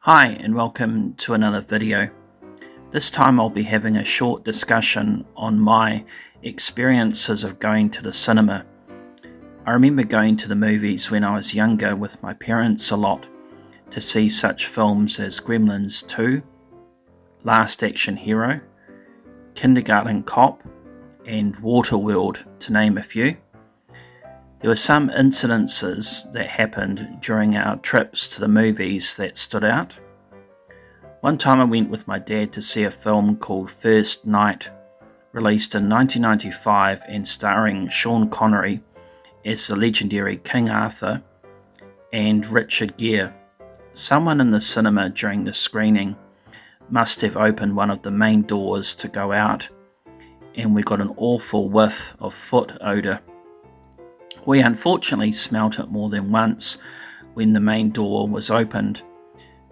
Hi and welcome to another video. This time I'll be having a short discussion on my experiences of going to the cinema. I remember going to the movies when I was younger with my parents a lot to see such films as Gremlins 2, Last Action Hero, Kindergarten Cop and Waterworld, to name a few. There were some incidences that happened during our trips to the movies that stood out. One time I went with my dad to see a film called First Night, released in 1995 and starring Sean Connery as the legendary King Arthur and Richard Gere. Someone in the cinema during the screening must have opened one of the main doors to go out, and we got an awful whiff of foot odour. We unfortunately smelt it more than once when the main door was opened.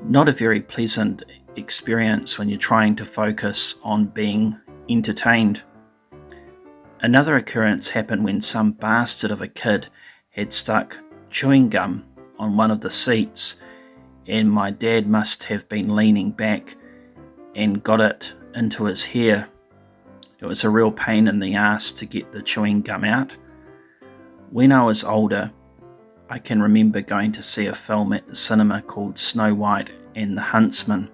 Not a very pleasant experience when you're trying to focus on being entertained. Another occurrence happened when some bastard of a kid had stuck chewing gum on one of the seats, and my dad must have been leaning back and got it into his hair. It was a real pain in the ass to get the chewing gum out. When I was older, I can remember going to see a film at the cinema called Snow White and the Huntsman,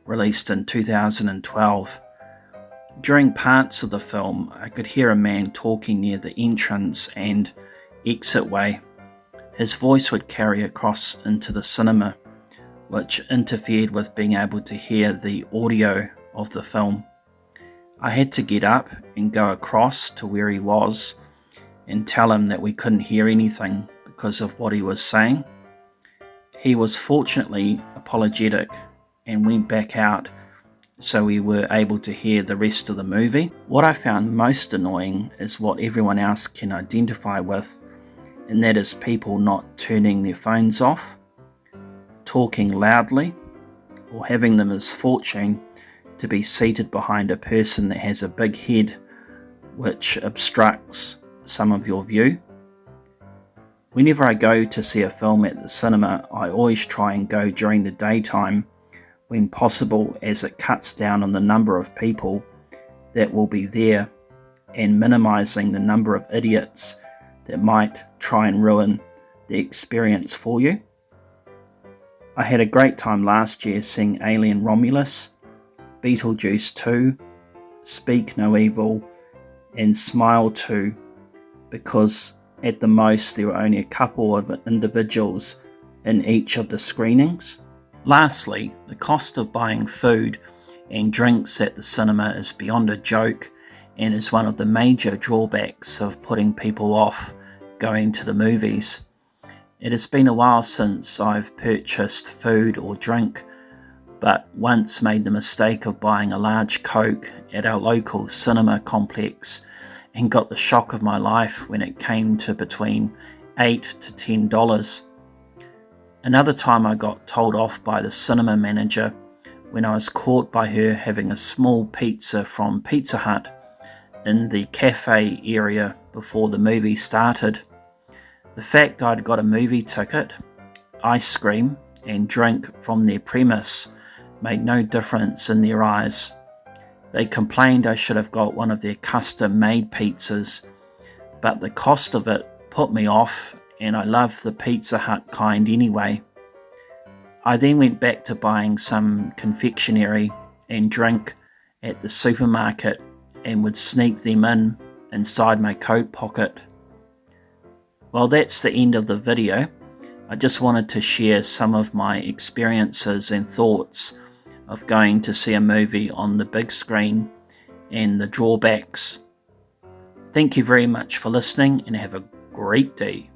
released in 2012. During parts of the film, I could hear a man talking near the entrance and exitway. His voice would carry across into the cinema, which interfered with being able to hear the audio of the film. I had to get up and go across to where he was and tell him that we couldn't hear anything because of what he was saying. He was fortunately apologetic and went back out, so we were able to hear the rest of the movie. What I found most annoying is what everyone else can identify with, and that is people not turning their phones off, talking loudly, or having the misfortune to be seated behind a person that has a big head which obstructs some of your view. Whenever I go to see a film at the cinema, I always try and go during the daytime when possible, as it cuts down on the number of people that will be there and minimizing the number of idiots that might try and ruin the experience for you. I had a great time last year seeing Alien Romulus, Beetlejuice 2, Speak No Evil and Smile 2, because at the most there were only a couple of individuals in each of the screenings. Lastly, the cost of buying food and drinks at the cinema is beyond a joke and is one of the major drawbacks of putting people off going to the movies. It has been a while since I've purchased food or drink, but once made the mistake of buying a large Coke at our local cinema complex and got the shock of my life when it came to between $8 to $10. Another time I got told off by the cinema manager when I was caught by her having a small pizza from Pizza Hut in the cafe area before the movie started. The fact I'd got a movie ticket, ice cream and drink from their premise made no difference in their eyes. They complained I should have got one of their custom-made pizzas, but the cost of it put me off, and I love the Pizza Hut kind anyway. I then went back to buying some confectionery and drink at the supermarket and would sneak them inside my coat pocket. Well, that's the end of the video. I just wanted to share some of my experiences and thoughts of going to see a movie on the big screen and the drawbacks. Thank you very much for listening and have a great day.